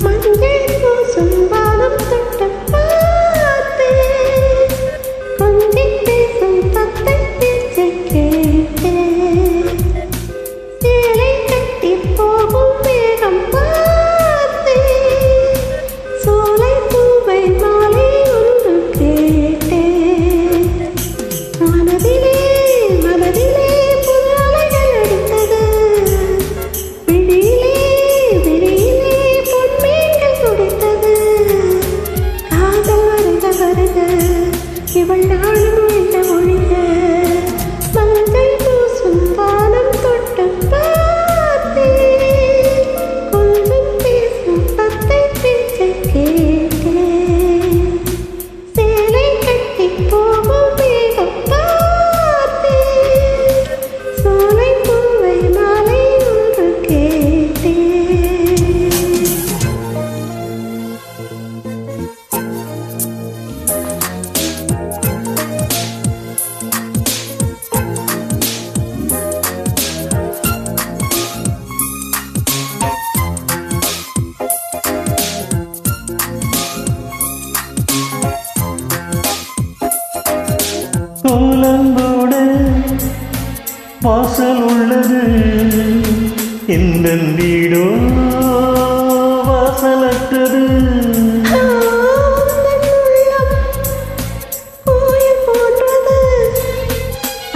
மஞ்சள் பூசும் வானம் தொட்டு பார்த்தேன், கொஞ்சி பேசும் தத்தை பேச்சை கேட்டேன், சேலை கட்டி போகும் மேகம் பார்த்தேன், சோலை பூவை மாலை ஒன்று கேட்டேன், மனதிலே மனதிலே புது அலைகள் அடித்தது, விழியிலே விழியிலே பொன்மீன்கள் துடித்தது, காதல் வருக வருக இவள் நாளும் ஒழிக ஒழிக, மஞ்சள் பூசும் வானம் தொட்டு பார்த்தேன், கொஞ்சம் பேசும் தத்தை பேச்சை கேட்டேன், சேலை கட்டி போகும் மேகம் பார்த்தேன், சோலை பூவை மாலை ஒன்று கேட்டேன். கோலம்போட வாசல் உள்ளது, இந்த வீடோ வாசலற்றது, கோயில் போன்றது,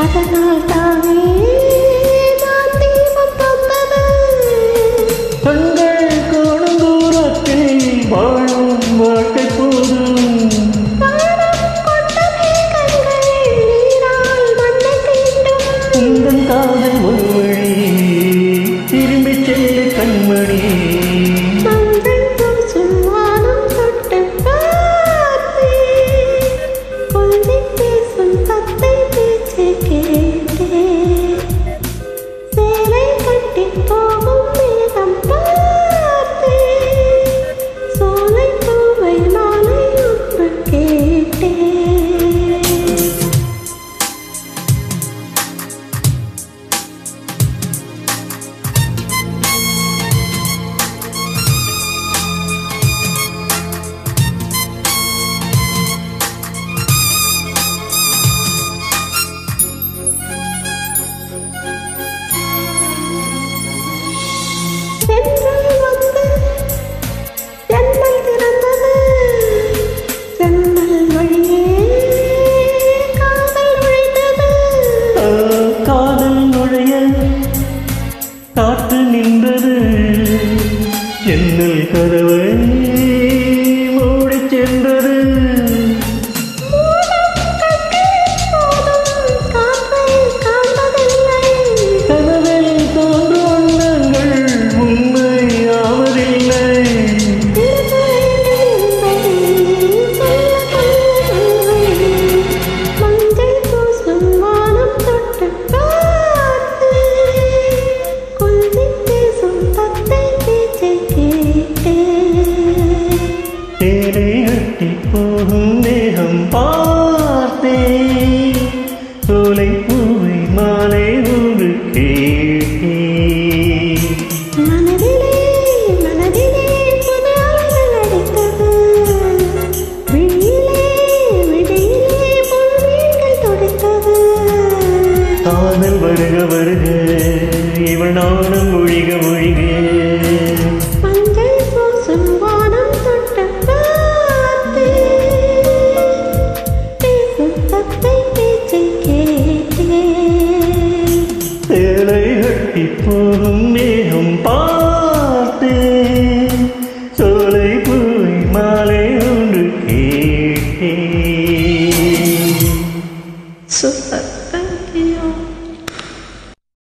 அதனால் தானே நான் தீபம் தந்தது, கண்கள் காணும் தூரத்தில் வாழும் வாழ்க்கை போதும், வானம் கொண்டமே கண்கள் நீரால் மண்ணை தீண்டும், உந்தன் காதல் ஒரு வழி திரும்பி செல்லு கண்மணி, மஞ்சள் பூசும் வானம் தொட்டு பார்த்தேன், கொஞ்சி பேசும் தத்தை பேச்சை கேட்டேன், சேலை கட்டி போகும் மேகம் பார்த்தேன், சோலை பூவை மாலை ஒன்று கேட்டேன். சென்றல் வந்து ஜன்னல் திறந்தது, ஜன்னல் வழியே காதல் நுழைந்தது, காதல் நுழைய காற்று நின்றது, ஜன்னல் கதவை மூடிச் சென்றது, மூடும் கண்கள் போதும் காற்றை காண்பதில்லை, கனவில் தோன்றும் வண்ணங்கள் உண்மையாவதில்லை, இருக்க வேண்டும் என்பதை சொல்ல மஞ்சள் பூசும் வானம் தொட்டு பார்த்தேன், கொஞ்சி பேசும் தத்தை பேச்சை கேட்டேன், தேரை கட்டி போகும் தேகம் பார்த்தேன், சோலை பூவை மாலை ஒரு கேட்டேன், மனதிலே மனதிலே புது அலைகள் அடித்தது, விழியிலே விழியிலே பொன்மீன்கள் துடித்தது, காதல் வருக வருக இவள் நானும்